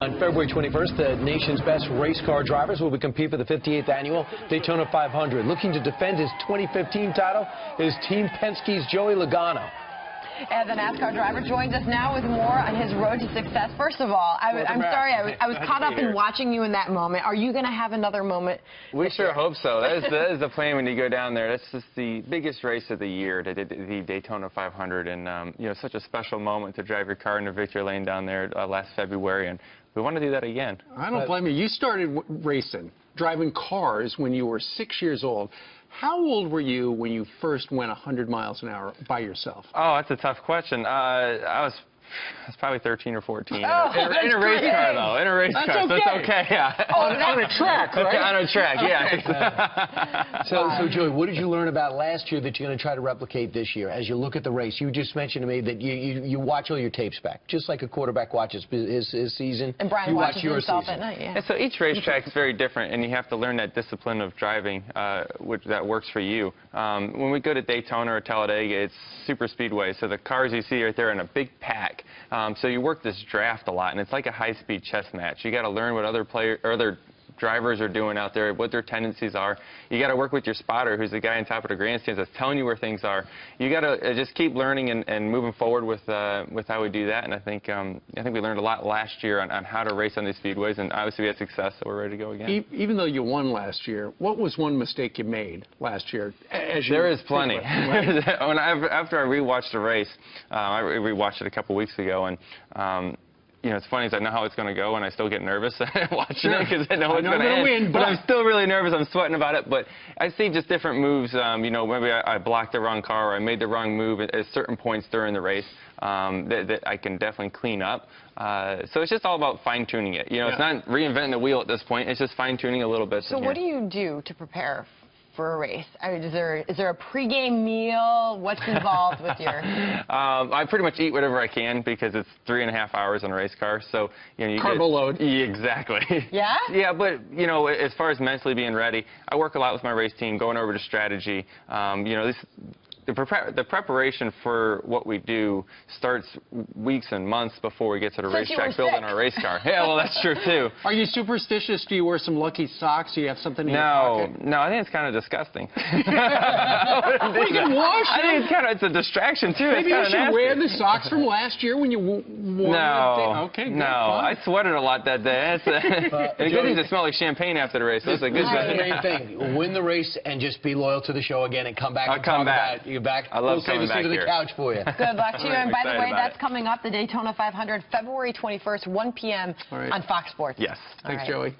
On February 21st, the nation's best race car drivers will compete for the 58th annual Daytona 500. Looking to defend his 2015 title is Team Penske's Joey Logano. And the NASCAR driver joins us now with more on his road to success. First of all, I'm sorry, I was caught up in watching you in that moment. Are you going to have another moment? We sure hope so. That is the plan when you go down there. That's just the biggest race of the year, the Daytona 500, and you know, such a special moment to drive your car into victory lane down there last February, and we want to do that again. I don't blame you. You started racing, driving cars when you were 6 years old. How old were you when you first went 100 miles an hour by yourself? Oh, that's a tough question. I was probably 13 or 14. Oh, in a race car, though. In a race car. Okay. So it's okay, yeah. On a track, right? On a track, yeah. So, Joey, what did you learn about last year that you're going to try to replicate this year as you look at the race? You just mentioned to me that you watch all your tapes back, just like a quarterback watches his season. And Brian watches himself at night, yeah. And so each racetrack is very different, and you have to learn that discipline of driving that works for you. When we go to Daytona or Talladega, it's super speedway, so the cars you see right there in a big pack. So you work this draft a lot, and it's like a high-speed chess match. You got to learn what other drivers are doing out there, what their tendencies are. You got to work with your spotter, who's the guy on top of the grandstands that's telling you where things are. You got to just keep learning and moving forward with how we do that. And I think we learned a lot last year on how to race on these speedways, and obviously we had success, so we're ready to go again. Even though you won last year, what was one mistake you made last year? There is plenty. After I rewatched the race, I rewatched it a couple weeks ago, and you know, it's funny is I know how it's going to go, and I still get nervous watching it because I know it's going to end. But I'm still really nervous. I'm sweating about it. But I see just different moves. You know, maybe I blocked the wrong car, or I made the wrong move at certain points during the race that I can definitely clean up. So it's just all about fine-tuning it. You know, it's not reinventing the wheel at this point. It's just fine-tuning a little bit. So what do you do to prepare for a race? I mean, is there a pregame meal? What's involved with your? I pretty much eat whatever I can because it's 3.5 hours on a race car. So you know, carbo load. Yeah, exactly. Yeah. Yeah, but you know, as far as mentally being ready, I work a lot with my race team, going over to strategy. You know, the preparation for what we do starts weeks and months before we get to the racetrack building our race car. Yeah, well, that's true, too. Are you superstitious? Do you wear some lucky socks? Do you have something in your pocket? No, I think it's kind of disgusting. We can wash them. I think it's a distraction, too. Maybe you should wear the socks from last year when you wore them. Okay, good. No, I sweated a lot that day. It good to smell like champagne after the race. That's a good thing. That's the main thing. Win the race and just be loyal to the show again and come back and talk about it. Back. I love coming back here. The couch for you. Good luck to you. And by the way, that's it. coming up, the Daytona 500, February 21st, 1 p.m. on Fox Sports. Yes. Thanks, Joey.